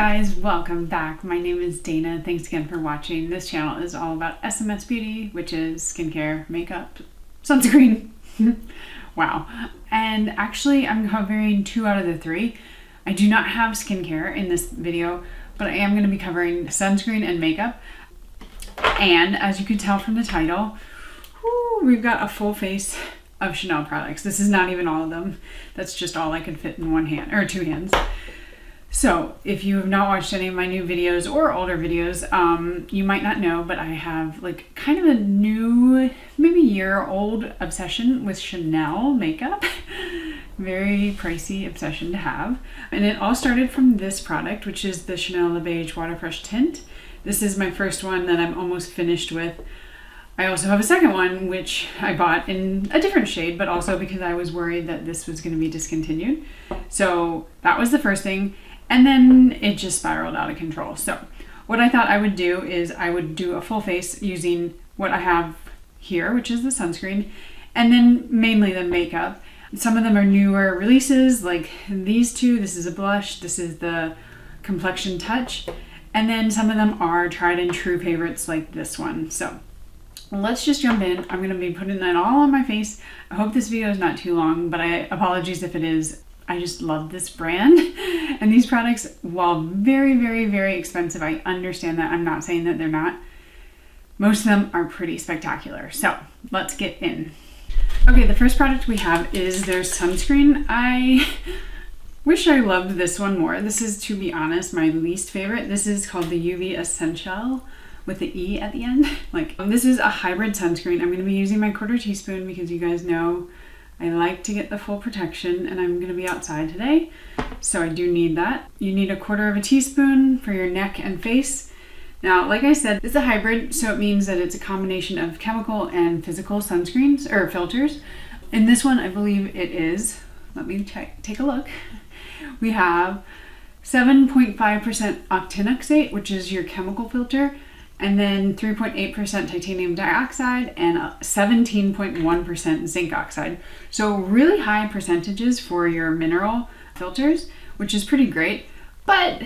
guys, welcome back. My name is Dana. Thanks again for watching. This channel is all about SMS beauty, which is skincare, makeup, sunscreen. Wow. And actually I'm covering 2 out of the 3. I do not have skincare in this video, but I am going to be covering sunscreen and makeup. And as you can tell from the title, we've got a full face of Chanel products. This is not even all of them. That's just all I could fit in one hand or 2 hands. So if you have not watched any of my new videos or older videos, you might not know, but I have like kind of a new, maybe year-old obsession with Chanel makeup. Very pricey obsession to have. And it all started from this product, which is the Chanel Les Beiges Water Fresh Tint. This is my first one that I'm almost finished with. I also have a second one, which I bought in a different shade, but also because I was worried that this was going to be discontinued. So that was the first thing. And then it just spiraled out of control. So what I thought I would do is I would do a full face using what I have here, which is the sunscreen, and then mainly the makeup. Some of them are newer releases, like these 2. This is a blush. This is the Complexion Touch. And then some of them are tried and true favorites like this one. So let's just jump in. I'm going to be putting that all on my face. I hope this video is not too long, but apologies if it is. I just love this brand and these products, while very, very, very expensive, I understand that. I'm not saying that they're not. Most of them are pretty spectacular. So let's get in. Okay, the first product we have is their sunscreen. I wish I loved this one more. This is, to be honest, my least favorite. This is called the UV Essentiel with the E at the end. This is a hybrid sunscreen. I'm going to be using my 1/4 teaspoon because you guys know I like to get the full protection, and I'm going to be outside today, so I do need that. You need 1/4 teaspoon for your neck and face. Now, like I said, it's a hybrid, so it means that it's a combination of chemical and physical sunscreens or filters. In this one, I believe it is. Let me take a look. We have 7.5% octinoxate, which is your chemical filter, and then 3.8% titanium dioxide and 17.1% zinc oxide. So really high percentages for your mineral filters, which is pretty great, but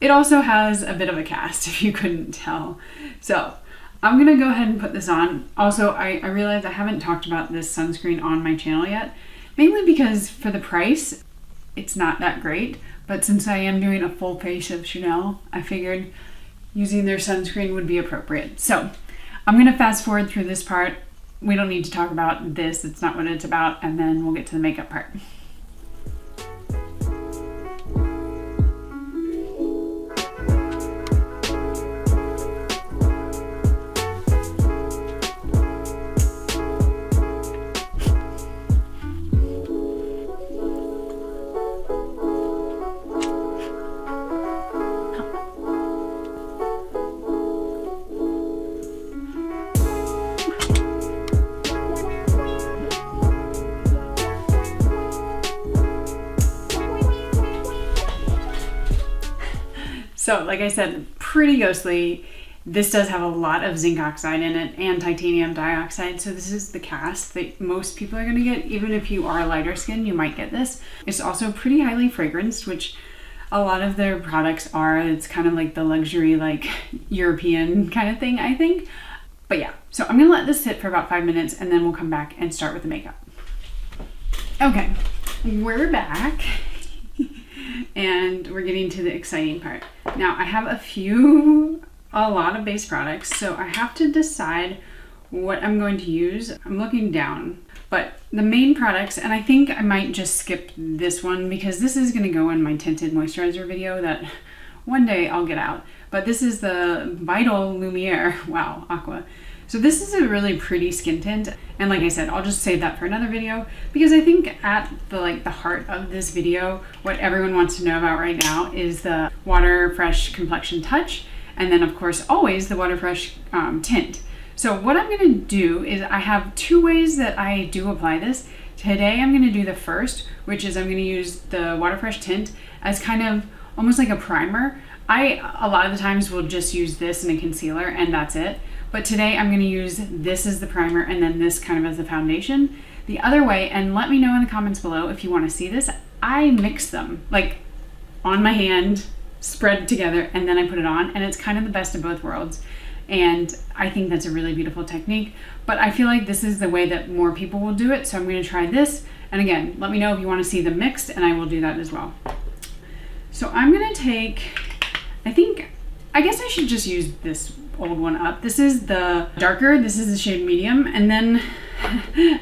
it also has a bit of a cast, if you couldn't tell. So I'm gonna go ahead and put this on. Also, I realized I haven't talked about this sunscreen on my channel yet, mainly because for the price, it's not that great, but since I am doing a full face of Chanel, I figured using their sunscreen would be appropriate. So I'm going to fast forward through this part. We don't need to talk about this. It's not what it's about. And then we'll get to the makeup part. So like I said, pretty ghostly. This does have a lot of zinc oxide in it and titanium dioxide. So this is the cast that most people are gonna get. Even if you are lighter skin, you might get this. It's also pretty highly fragranced, which a lot of their products are. It's kind of like the luxury, like European kind of thing, I think. But yeah, so I'm gonna let this sit for about 5 minutes and then we'll come back and start with the makeup. Okay, we're back. And we're getting to the exciting part. Now I have a lot of base products, so I have to decide what I'm going to use. I'm looking down, but the main products, and I think I might just skip this one because this is gonna go in my tinted moisturizer video that one day I'll get out. But this is the VITALUMIÈRE, wow, AQUA. So this is a really pretty skin tint, and like I said, I'll just save that for another video because I think at the heart of this video, what everyone wants to know about right now is the Water Fresh Complexion Touch, and then of course always the Water Fresh Tint. So what I'm gonna do is I have 2 ways that I do apply this. Today I'm gonna do the first, which is I'm gonna use the Water Fresh Tint as kind of almost like a primer. A lot of the times will just use this in a concealer and that's it. But today I'm going to use this as the primer and then this kind of as the foundation. The other way, and let me know in the comments below if you want to see this, I mix them like on my hand spread together and then I put it on, and it's kind of the best of both worlds. And I think that's a really beautiful technique, but I feel like this is the way that more people will do it. So I'm going to try this. And again, let me know if you want to see them mixed, and I will do that as well. So I'm going to take, I guess I should just use this old one up. This is the darker, this is the shade medium. And then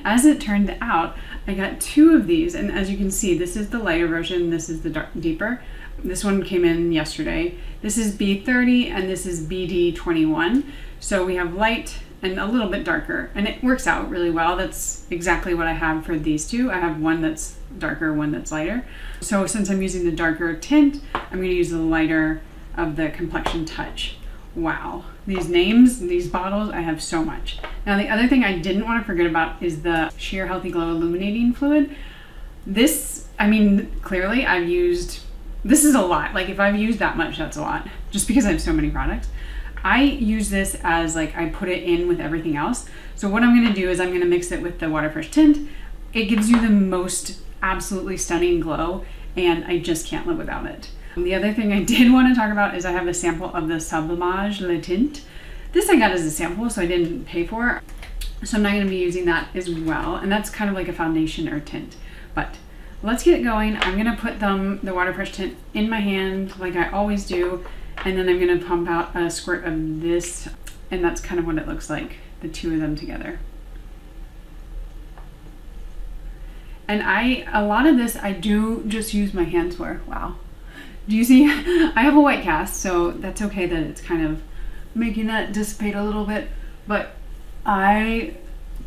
as it turned out, I got two of these. And as you can see, this is the lighter version. This is the deeper. This one came in yesterday. This is B30 and this is BD21. So we have light and a little bit darker, and it works out really well. That's exactly what I have for these two. I have one that's darker, one that's lighter. So since I'm using the darker tint, I'm going to use the lighter of the Complexion Touch. Wow, these names, these bottles, I have so much. Now the other thing I didn't want to forget about is the Sheer Healthy Glow Illuminating Fluid. This, I mean, clearly I've used, this is a lot. Like if I've used that much, that's a lot, just because I have so many products. I use this as like, I put it in with everything else. So what I'm going to do is I'm going to mix it with the Waterfresh tint. It gives you the most absolutely stunning glow, and I just can't live without it. The other thing I did want to talk about is I have a sample of the SUBLIMAGE Le Tint. This I got as a sample, so I didn't pay for it. So I'm not going to be using that as well. And that's kind of like a foundation or tint. But let's get going. I'm going to put the Waterfresh tint in my hand like I always do. And then I'm going to pump out a squirt of this. And that's kind of what it looks like, the two of them together. And a lot of this I do just use my hands for. Wow. Do you see? I have a white cast, so that's okay that it's kind of making that dissipate a little bit. But I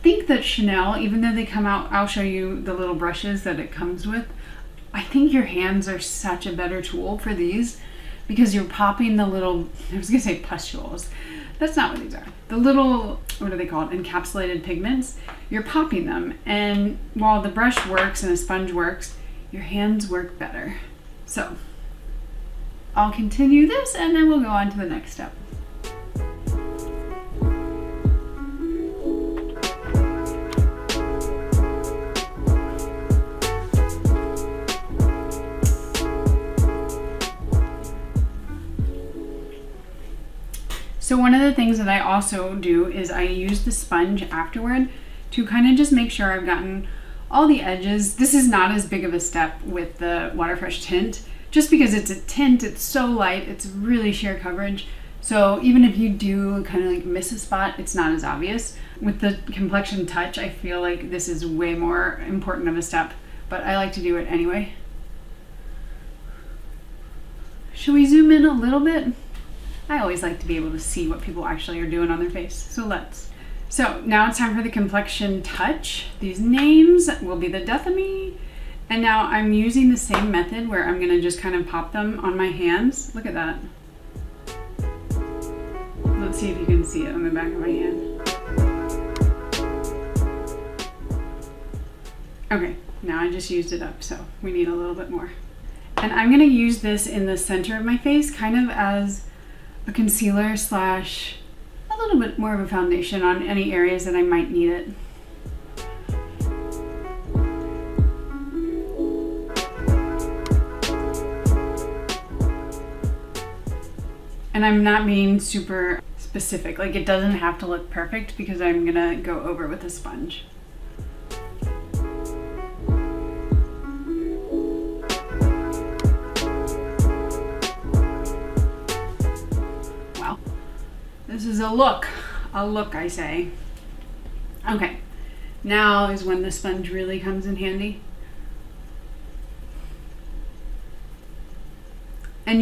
think that Chanel, even though they come out, I'll show you the little brushes that it comes with. I think your hands are such a better tool for these, because you're popping the little, I was gonna say pustules. That's not what these are. The little, what are they called? Encapsulated pigments. You're popping them. And while the brush works and a sponge works, your hands work better. So I'll continue this and then we'll go on to the next step. So one of the things that I also do is I use the sponge afterward to kind of just make sure I've gotten all the edges. This is not as big of a step with the Waterfresh tint, just because it's a tint, it's so light, it's really sheer coverage. So even if you do kind of like miss a spot, it's not as obvious. With the Complexion Touch, I feel like this is way more important of a step, but I like to do it anyway. Should we zoom in a little bit? I always like to be able to see what people actually are doing on their face, so let's. So now it's time for the Complexion Touch. These names will be the death of me. And now I'm using the same method where I'm gonna just kind of pop them on my hands. Look at that. Let's see if you can see it on the back of my hand. Okay, now I just used it up, so we need a little bit more. And I'm gonna use this in the center of my face, kind of as a concealer slash a little bit more of a foundation on any areas that I might need it. And I'm not being super specific, like it doesn't have to look perfect because I'm gonna go over with a sponge. Wow, this is a look I say. Okay, now is when the sponge really comes in handy. And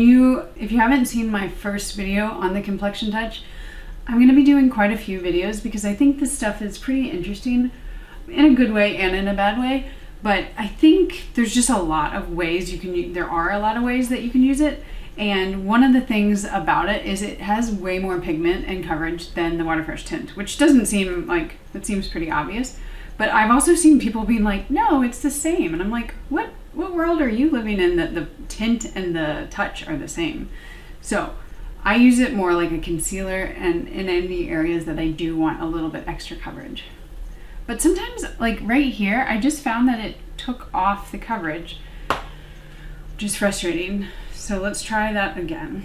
if you haven't seen my first video on the Complexion Touch, I'm going to be doing quite a few videos because I think this stuff is pretty interesting in a good way and in a bad way. But I think there's just a lot of ways there are a lot of ways that you can use it. And one of the things about it is it has way more pigment and coverage than the Waterfresh tint, which doesn't seem like, it seems pretty obvious. But I've also seen people being like, no, it's the same. And I'm like, what world are you living in that the tint and the touch are the same? So I use it more like a concealer and in any areas that I do want a little bit extra coverage. But sometimes, like right here, I just found that it took off the coverage, which is frustrating. So let's try that again.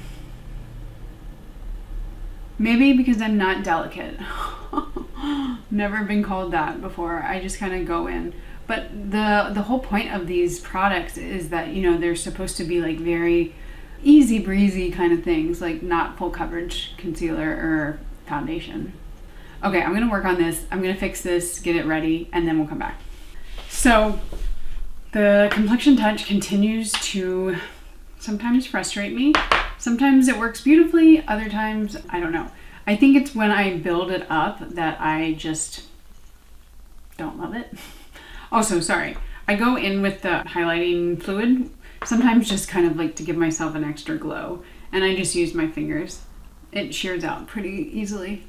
Maybe because I'm not delicate. Never been called that before. I just kind of go in. But the whole point of these products is that, you know, they're supposed to be like very easy breezy kind of things, like not full coverage concealer or foundation. Okay, I'm gonna work on this. I'm gonna fix this, get it ready, and then we'll come back. So the Complexion Touch continues to sometimes frustrate me. Sometimes it works beautifully, other times, I don't know. I think it's when I build it up that I just don't love it. Also, sorry, I go in with the highlighting fluid, sometimes just kind of like to give myself an extra glow, and I just use my fingers. It shears out pretty easily.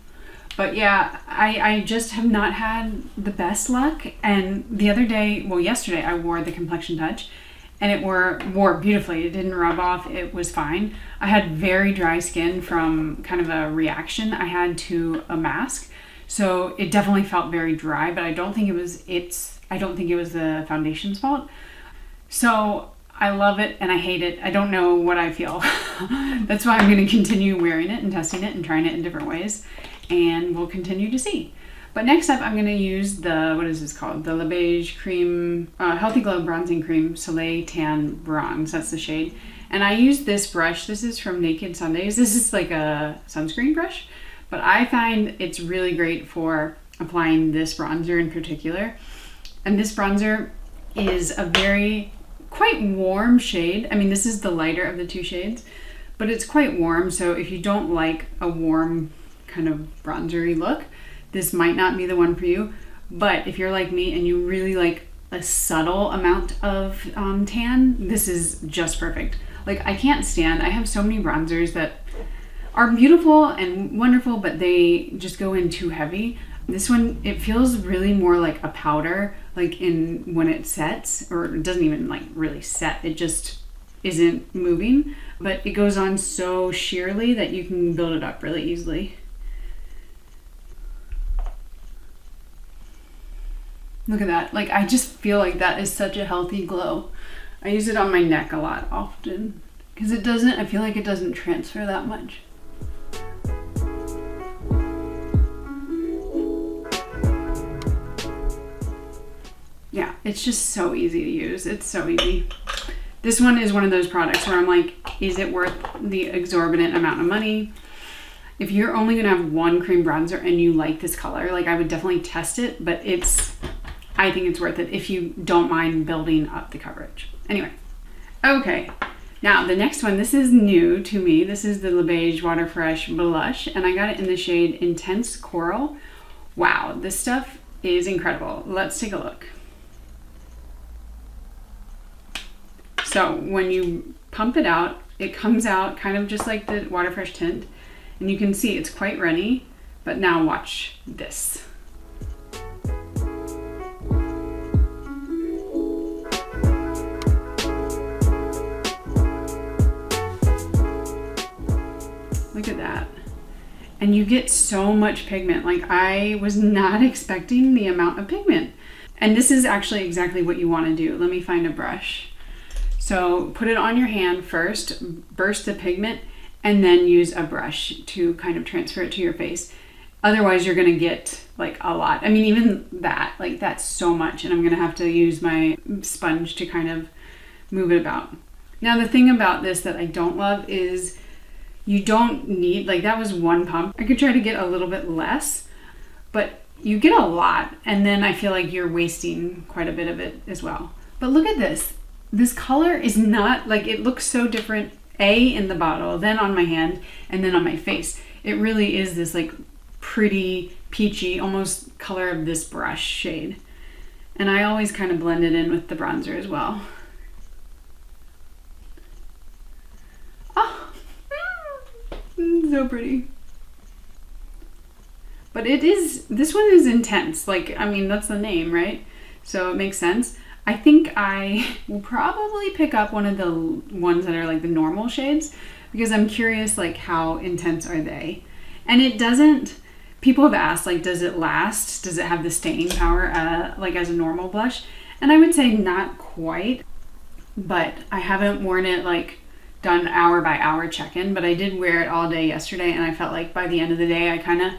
But yeah, I just have not had the best luck, and the other day, well yesterday, I wore the Complexion Touch, and it wore beautifully. It didn't rub off, it was fine. I had very dry skin from kind of a reaction I had to a mask, so it definitely felt very dry, but I don't think it was the foundation's fault. So I love it and I hate it. I don't know what I feel. That's why I'm going to continue wearing it and testing it and trying it in different ways, and we'll continue to see. But next up, I'm going to use the, what is this called? The Les Beiges Cream, Healthy Glow Bronzing Cream Soleil Tan Bronze. That's the shade. And I use this brush. This is from Naked Sundays. This is like a sunscreen brush, but I find it's really great for applying this bronzer in particular. And this bronzer is a quite warm shade. I mean, this is the lighter of the two shades, but it's quite warm. So if you don't like a warm kind of bronzery look, this might not be the one for you. But if you're like me and you really like a subtle amount of tan, this is just perfect. Like I have so many bronzers that are beautiful and wonderful, but they just go in too heavy. This one, it feels really more like a powder, like when it sets, or it doesn't even like really set, it just isn't moving, but it goes on so sheerly that you can build it up really easily. Look at that. Like, I just feel like that is such a healthy glow. I use it on my neck a lot often because I feel like it doesn't transfer that much. Yeah, it's just so easy to use. It's so easy. This one is one of those products where I'm like, is it worth the exorbitant amount of money? If you're only gonna have one cream bronzer and you like this color, like I would definitely test it, but I think it's worth it if you don't mind building up the coverage. Anyway, okay. Now the next one, this is new to me. This is the Les Beiges Water Fresh Blush, and I got it in the shade Intense Coral. Wow, this stuff is incredible. Let's take a look. So when you pump it out, it comes out kind of just like the Water Fresh tint, and you can see it's quite runny, but now watch this. Look at that. And you get so much pigment. Like, I was not expecting the amount of pigment. And this is actually exactly what you want to do. Let me find a brush. So put it on your hand first, burst the pigment, and then use a brush to kind of transfer it to your face. Otherwise, you're gonna get like a lot. I mean, even that, like that's so much, and I'm gonna have to use my sponge to kind of move it about. Now, the thing about this that I don't love is you don't need, like that was one pump. I could try to get a little bit less, but you get a lot, and then I feel like you're wasting quite a bit of it as well. But look at this. This color is not, like it looks so different, in the bottle, then on my hand, and then on my face. It really is this like pretty peachy, almost color of this brush shade. And I always kind of blend it in with the bronzer as well. Oh, so pretty. But this one is intense. Like, I mean, that's the name, right? So it makes sense. I think I will probably pick up one of the ones that are like the normal shades because I'm curious, like how intense are they? And it doesn't, people have asked, like, does it last? Does it have the staying power like as a normal blush? And I would say not quite, but I haven't worn it like done hour by hour check-in, but I did wear it all day yesterday, and I felt like by the end of the day I kind of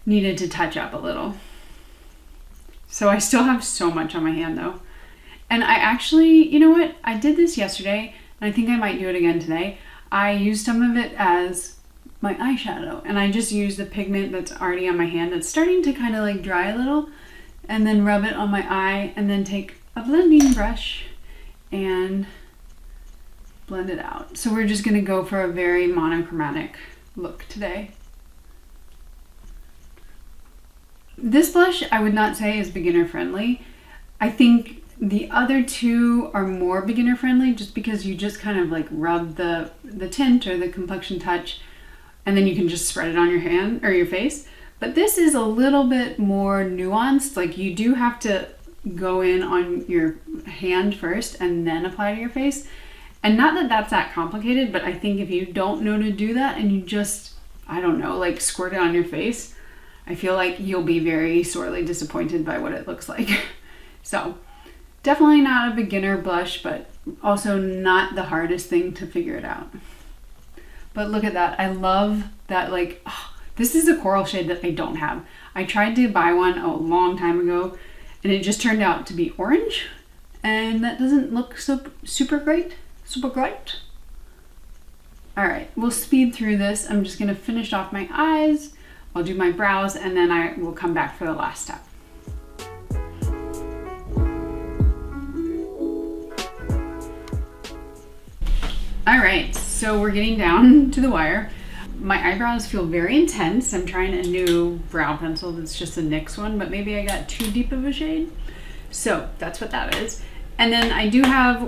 needed to touch up a little. So I still have so much on my hand though. And I actually, you know what? I did this yesterday, and I think I might do it again today. I used some of it as my eyeshadow, and I just used the pigment that's already on my hand that's starting to kind of like dry a little, and then rub it on my eye, and then take a blending brush and blend it out. So we're just gonna go for a very monochromatic look today. This blush I would not say is beginner friendly. I think the other two are more beginner friendly just because you just kind of like rub the tint or the complexion touch, and then you can just spread it on your hand or your face. But this is a little bit more nuanced. Like you do have to go in on your hand first and then apply to your face. And not that that's that complicated, but I think if you don't know to do that and you just, I don't know, like squirt it on your face, I feel like you'll be very sorely disappointed by what it looks like. So definitely not a beginner blush, but also not the hardest thing to figure it out. But look at that. I love that, like, oh, this is a coral shade that I don't have. I tried to buy one a long time ago, and it just turned out to be orange, and that doesn't look so super great. Super great. All right, we'll speed through this. I'm just gonna finish off my eyes. I'll do my brows, and then I will come back for the last step. All right, so we're getting down to the wire. My eyebrows feel very intense. I'm trying a new brow pencil that's just a NYX one, but maybe I got too deep of a shade. So that's what that is. And then I do have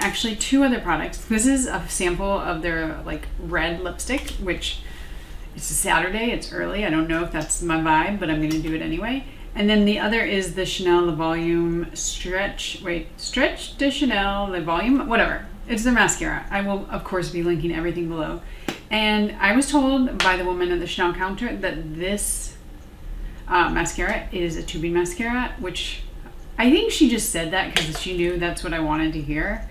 actually two other products. This is a sample of their like red lipstick, which it's a Saturday, it's early. I don't know if that's my vibe, but I'm gonna do it anyway. And then the other is the Chanel Le Volume Stretch de Chanel Le Volume, whatever. It's the mascara. I will, of course, be linking everything below. And I was told by the woman at the Chanel counter that this mascara is a tubing mascara, which I think she just said that because she knew that's what I wanted to hear.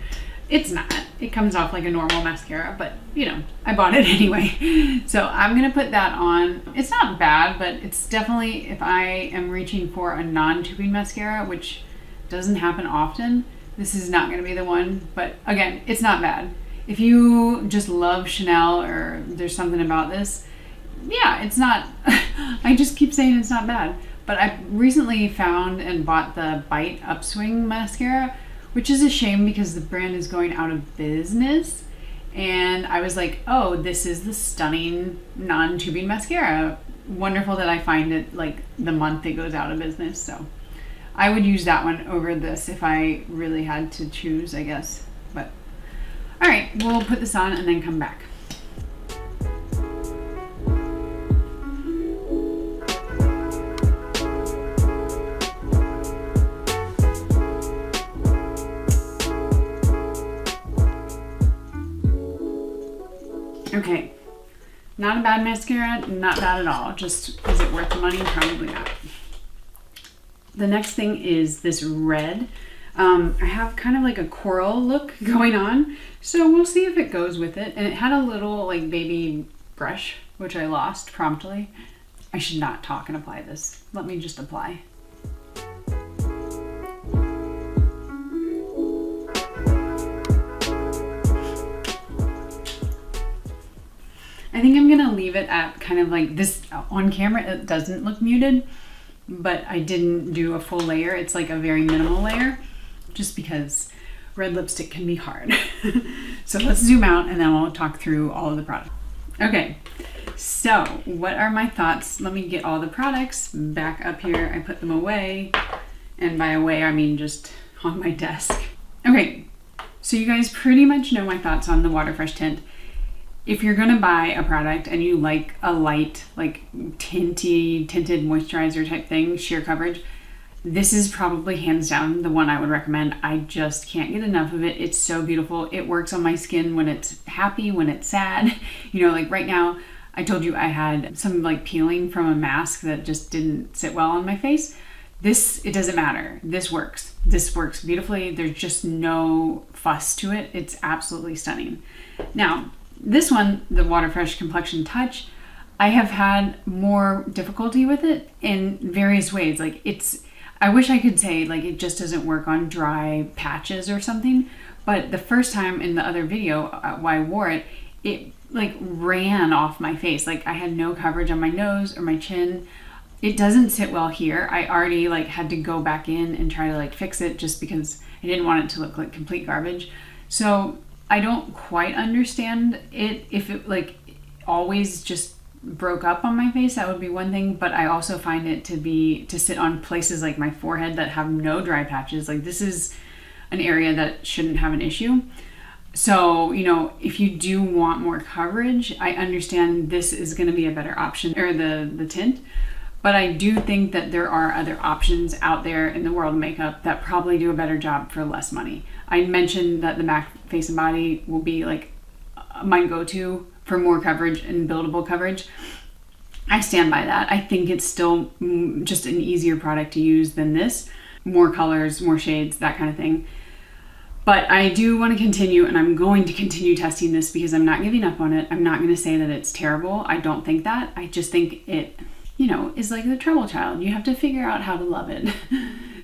It's not. It comes off like a normal mascara, but you know, I bought it anyway. So I'm gonna put that on. It's not bad, but it's definitely, if I am reaching for a non-tubing mascara, which doesn't happen often, this is not gonna be the one. But again, it's not bad. If you just love Chanel or there's something about this, yeah, it's not, I just keep saying it's not bad. But I recently found and bought the Bite Upswing mascara, which is a shame because the brand is going out of business. And I was like, oh, this is the stunning non-tubing mascara. Wonderful that I find it like the month it goes out of business. So I would use that one over this if I really had to choose, I guess. But all right, we'll put this on and then come back. Okay, not a bad mascara, not bad at all. Just, is it worth the money? Probably not. The next thing is this red. I have kind of like a coral look going on, so we'll see if it goes with it. And it had a little like baby brush, which I lost promptly. I should not talk and apply this. Let me just apply. I think I'm gonna leave it at kind of like this. On camera it doesn't look muted, but I didn't do a full layer. It's like a very minimal layer, just because red lipstick can be hard. So let's zoom out and then we'll talk through all of the products. Okay, so what are my thoughts? Let me get all the products back up here. I put them away, and by away I mean just on my desk. Okay, so you guys pretty much know my thoughts on the Water Fresh tint. If you're gonna buy a product and you like a light, like tinted moisturizer type thing, sheer coverage, this is probably hands down the one I would recommend. I just can't get enough of it. It's so beautiful. It works on my skin when it's happy, when it's sad. You know, like right now, I told you I had some like peeling from a mask that just didn't sit well on my face. This, it doesn't matter. This works. This works beautifully. There's just no fuss to it. It's absolutely stunning. Now, this one, the Water Fresh Complexion Touch, I have had more difficulty with it in various ways. Like I wish I could say like it just doesn't work on dry patches or something, but the first time in the other video why I wore it, it like ran off my face. Like I had no coverage on my nose or my chin. It doesn't sit well here. I already like had to go back in and try to like fix it just because I didn't want it to look like complete garbage. So I don't quite understand it. If it like always just broke up on my face, that would be one thing, but I also find it to sit on places like my forehead that have no dry patches. Like this is an area that shouldn't have an issue. So, you know, if you do want more coverage, I understand this is going to be a better option, or the tint, but I do think that there are other options out there in the world of makeup that probably do a better job for less money. I mentioned that the MAC Face and Body will be like my go-to for more coverage and buildable coverage. I stand by that. I think it's still just an easier product to use than this. More colors, more shades, that kind of thing. But I do want to continue, and I'm going to continue testing this because I'm not giving up on it. I'm not going to say that it's terrible. I don't think that. I just think it, you know, is like the trouble child. You have to figure out how to love it.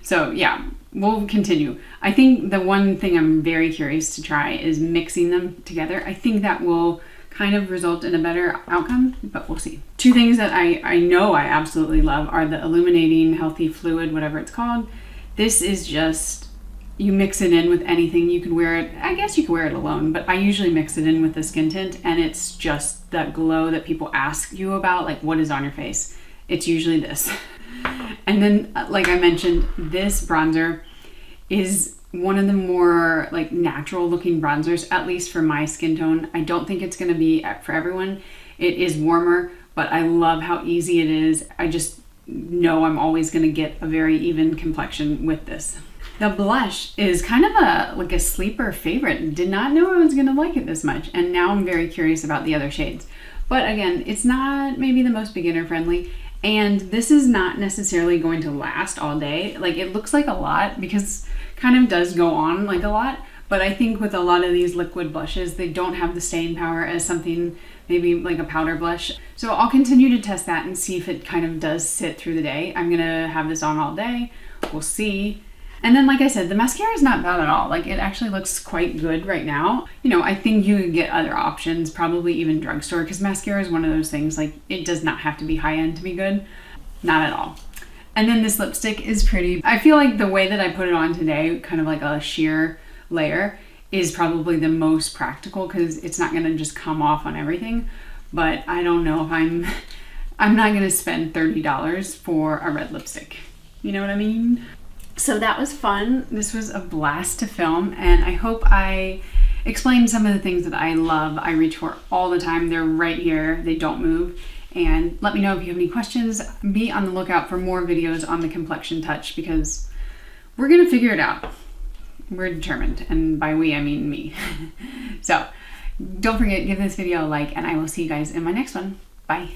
So yeah, we'll continue. I think the one thing I'm very curious to try is mixing them together. I think that will kind of result in a better outcome, but we'll see. Two things that I know I absolutely love are the Illuminating Healthy Fluid, whatever it's called. This is just, you mix it in with anything. You can wear it, I guess you can wear it alone, but I usually mix it in with the skin tint, and it's just that glow that people ask you about, like what is on your face. It's usually this. And then, like I mentioned, this bronzer is one of the more like natural looking bronzers, at least for my skin tone. I don't think it's gonna be for everyone. It is warmer, but I love how easy it is. I just know I'm always gonna get a very even complexion with this. The blush is kind of like a sleeper favorite. Did not know I was gonna like it this much, and now I'm very curious about the other shades. But again, it's not maybe the most beginner friendly, and this is not necessarily going to last all day. Like it looks like a lot because kind of does go on like a lot, but I think with a lot of these liquid blushes, they don't have the staying power as something maybe like a powder blush. So I'll continue to test that and see if it kind of does sit through the day. I'm gonna have this on all day. We'll see. And then, like I said, the mascara is not bad at all. Like it actually looks quite good right now. You know, I think you could get other options, probably even drugstore, because mascara is one of those things, like it does not have to be high end to be good. Not at all. And then this lipstick is pretty. I feel like the way that I put it on today, kind of like a sheer layer, is probably the most practical because it's not gonna just come off on everything. But I don't know if I'm not gonna spend $30 for a red lipstick. You know what I mean? So that was fun. This was a blast to film, and I hope I explained some of the things that I love. I reach for all the time. They're right here. They don't move. And let me know if you have any questions. Be on the lookout for more videos on the Complexion Touch because we're gonna figure it out. We're determined, and by we I mean me. So don't forget, give this video a like, and I will see you guys in my next one. Bye.